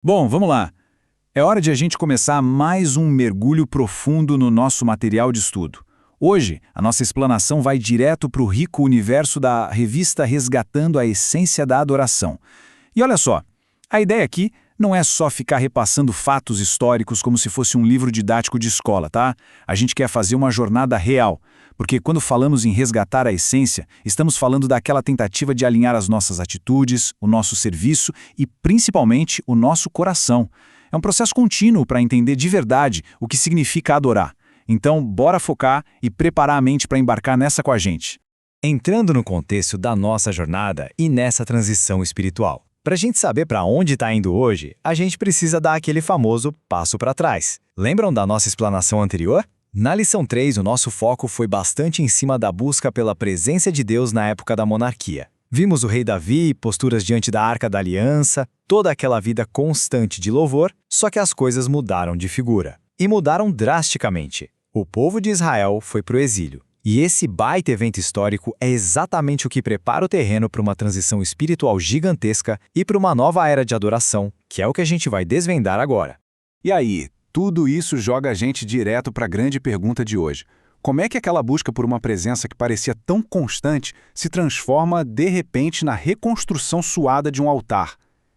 Bom, vamos lá. É hora de a gente começar mais um mergulho profundo no nosso material de estudo. Hoje, a nossa explanação vai direto para o rico universo da revista Resgatando a Essência da Adoração. E olha só, a ideia aqui não é só ficar repassando fatos históricos como se fosse um livro didático de escola, tá? A gente quer fazer uma jornada real, porque quando falamos em resgatar a essência, estamos falando daquela tentativa de alinhar as nossas atitudes, o nosso serviço e, principalmente, o nosso coração. É um processo contínuo para entender de verdade o que significa adorar. Então, bora focar e preparar a mente para embarcar nessa com a gente. Entrando no contexto da nossa jornada e nessa transição espiritual. Para a gente saber para onde está indo hoje, a gente precisa dar aquele famoso passo para trás. Lembram da nossa explanação anterior? Na lição 3, o nosso foco foi bastante em cima da busca pela presença de Deus na época da monarquia. Vimos o rei Davi, posturas diante da Arca da Aliança, toda aquela vida constante de louvor, só que as coisas mudaram de figura. E mudaram drasticamente. O povo de Israel foi para o exílio. E esse baita evento histórico é exatamente o que prepara o terreno para uma transição espiritual gigantesca e para uma nova era de adoração, que é o que a gente vai desvendar agora. E aí, tudo isso joga a gente direto para a grande pergunta de hoje. Como é que aquela busca por uma presença que parecia tão constante se transforma, de repente, na reconstrução suada de um altar?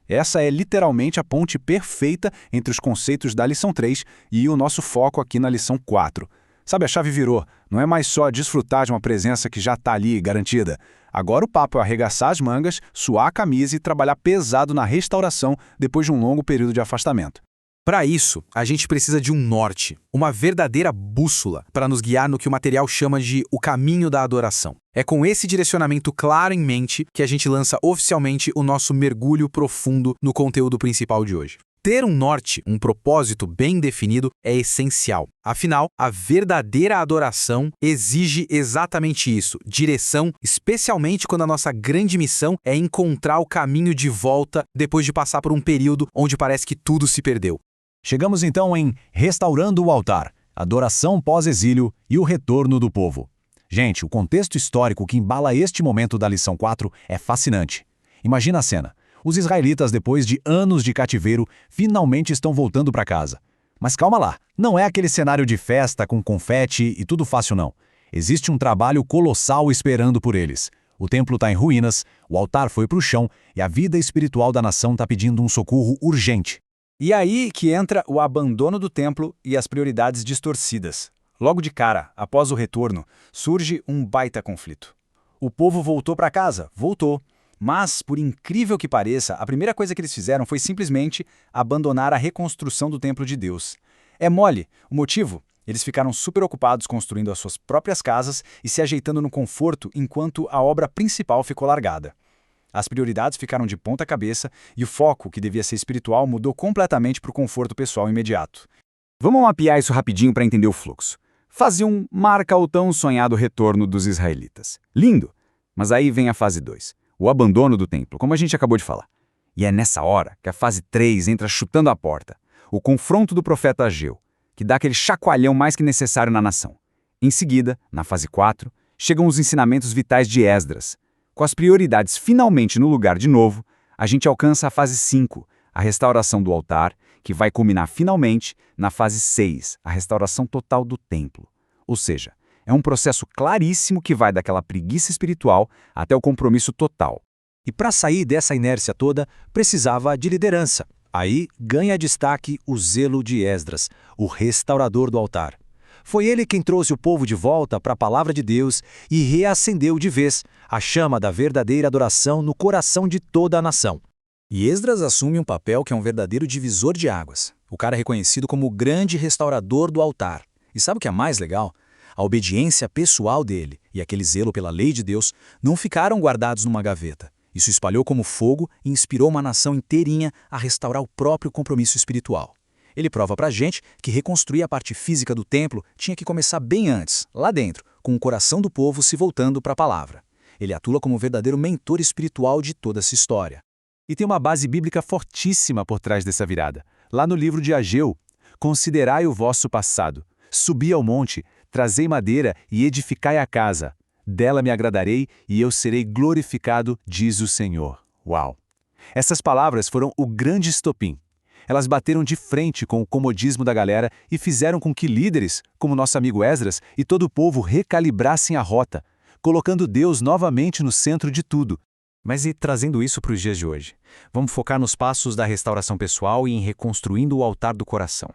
Essa é literalmente a ponte perfeita entre os conceitos da lição 3 e o nosso foco aqui na lição 4. Sabe, a chave virou. Não é mais só desfrutar de uma presença que já está ali, garantida. Agora o papo é arregaçar as mangas, suar a camisa e trabalhar pesado na restauração depois de um longo período de afastamento. Para isso, a gente precisa de um norte, uma verdadeira bússola para nos guiar no que o material chama de o caminho da adoração. É com esse direcionamento claro em mente que a gente lança oficialmente o nosso mergulho profundo no conteúdo principal de hoje. Ter um norte, um propósito bem definido, é essencial. Afinal, a verdadeira adoração exige exatamente isso, direção, especialmente quando a nossa grande missão é encontrar o caminho de volta depois de passar por um período onde parece que tudo se perdeu. Chegamos então em Restaurando o Altar, Adoração pós-exílio e o retorno do povo. Gente, o contexto histórico que embala este momento da lição 4 é fascinante. Imagina a cena. Os israelitas, depois de anos de cativeiro, finalmente estão voltando para casa. Mas calma lá, não é aquele cenário de festa com confete e tudo fácil não. Existe um trabalho colossal esperando por eles. O templo está em ruínas, o altar foi para o chão e a vida espiritual da nação está pedindo um socorro urgente. E aí que entra o abandono do templo e as prioridades distorcidas. Logo de cara, após o retorno, surge um baita conflito. O povo voltou para casa? Voltou. Mas, por incrível que pareça, a primeira coisa que eles fizeram foi simplesmente abandonar a reconstrução do templo de Deus. É mole. O motivo? Eles ficaram super ocupados construindo as suas próprias casas e se ajeitando no conforto enquanto a obra principal ficou largada. As prioridades ficaram de ponta cabeça e o foco, que devia ser espiritual, mudou completamente para o conforto pessoal imediato. Vamos mapear isso rapidinho para entender o fluxo. Fase 1 marca o tão sonhado retorno dos israelitas. Lindo! Mas aí vem a fase 2. O abandono do templo, como a gente acabou de falar. E é nessa hora que a fase 3 entra chutando a porta. O confronto do profeta Ageu, que dá aquele chacoalhão mais que necessário na nação. Em seguida, na fase 4, chegam os ensinamentos vitais de Esdras. Com as prioridades finalmente no lugar de novo, a gente alcança a fase 5, a restauração do altar, que vai culminar finalmente na fase 6, a restauração total do templo. Ou seja, é um processo claríssimo que vai daquela preguiça espiritual até o compromisso total. E para sair dessa inércia toda, precisava de liderança. Aí ganha destaque o zelo de Esdras, o restaurador do altar. Foi ele quem trouxe o povo de volta para a palavra de Deus e reacendeu de vez a chama da verdadeira adoração no coração de toda a nação. E Esdras assume um papel que é um verdadeiro divisor de águas. O cara é reconhecido como o grande restaurador do altar. E sabe o que é mais legal? A obediência pessoal dele e aquele zelo pela lei de Deus não ficaram guardados numa gaveta. Isso espalhou como fogo e inspirou uma nação inteirinha a restaurar o próprio compromisso espiritual. Ele prova pra gente que reconstruir a parte física do templo tinha que começar bem antes, lá dentro, com o coração do povo se voltando para a palavra. Ele atua como o verdadeiro mentor espiritual de toda essa história. E tem uma base bíblica fortíssima por trás dessa virada. Lá no livro de Ageu, considerai o vosso passado, subi ao monte, trazei madeira e edificai a casa. Dela me agradarei e eu serei glorificado, diz o Senhor. Uau! Essas palavras foram o grande estopim. Elas bateram de frente com o comodismo da galera e fizeram com que líderes, como nosso amigo Esdras, e todo o povo recalibrassem a rota, colocando Deus novamente no centro de tudo. Mas e trazendo isso para os dias de hoje? Vamos focar nos passos da restauração pessoal e em reconstruindo o altar do coração.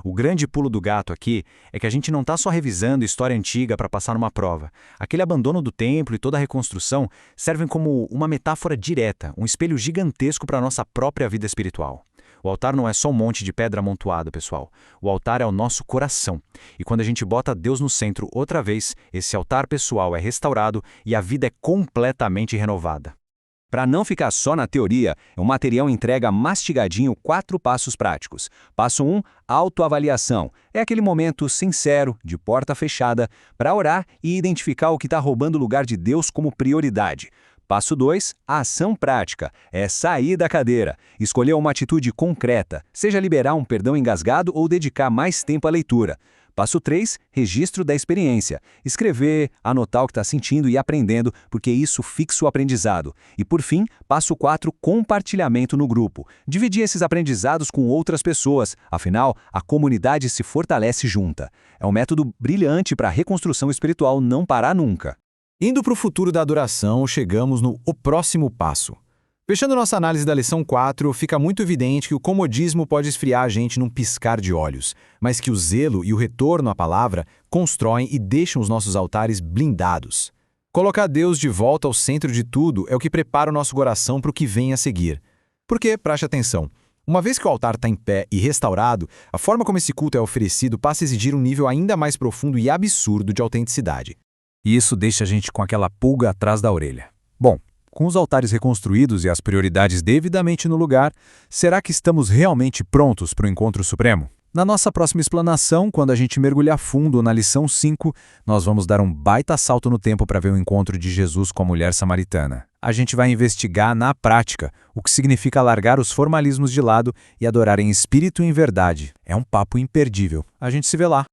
O grande pulo do gato aqui é que a gente não está só revisando história antiga para passar numa prova. Aquele abandono do templo e toda a reconstrução servem como uma metáfora direta, um espelho gigantesco para a nossa própria vida espiritual. O altar não é só um monte de pedra amontoada, pessoal. O altar é o nosso coração. E quando a gente bota Deus no centro outra vez, esse altar pessoal é restaurado e a vida é completamente renovada. Para não ficar só na teoria, o material entrega mastigadinho 4 passos práticos. Passo 1, autoavaliação. É aquele momento sincero, de porta fechada, para orar e identificar o que está roubando o lugar de Deus como prioridade. Passo 2, a ação prática. É sair da cadeira, escolher uma atitude concreta, seja liberar um perdão engasgado ou dedicar mais tempo à leitura. Passo 3, registro da experiência. Escrever, anotar o que está sentindo e aprendendo, porque isso fixa o aprendizado. E por fim, passo 4, compartilhamento no grupo. Dividir esses aprendizados com outras pessoas, afinal, a comunidade se fortalece junta. É um método brilhante para a reconstrução espiritual não parar nunca. Indo para o futuro da adoração, chegamos no O Próximo Passo. Fechando nossa análise da lição 4, fica muito evidente que o comodismo pode esfriar a gente num piscar de olhos, mas que o zelo e o retorno à palavra constroem e deixam os nossos altares blindados. Colocar Deus de volta ao centro de tudo é o que prepara o nosso coração para o que vem a seguir. Porque, preste atenção, uma vez que o altar está em pé e restaurado, a forma como esse culto é oferecido passa a exigir um nível ainda mais profundo e absurdo de autenticidade. E isso deixa a gente com aquela pulga atrás da orelha. Bom, com os altares reconstruídos e as prioridades devidamente no lugar, será que estamos realmente prontos para o encontro supremo? Na nossa próxima explanação, quando a gente mergulhar fundo na lição 5, nós vamos dar um baita salto no tempo para ver o encontro de Jesus com a mulher samaritana. A gente vai investigar na prática o que significa largar os formalismos de lado e adorar em espírito e em verdade. É um papo imperdível. A gente se vê lá.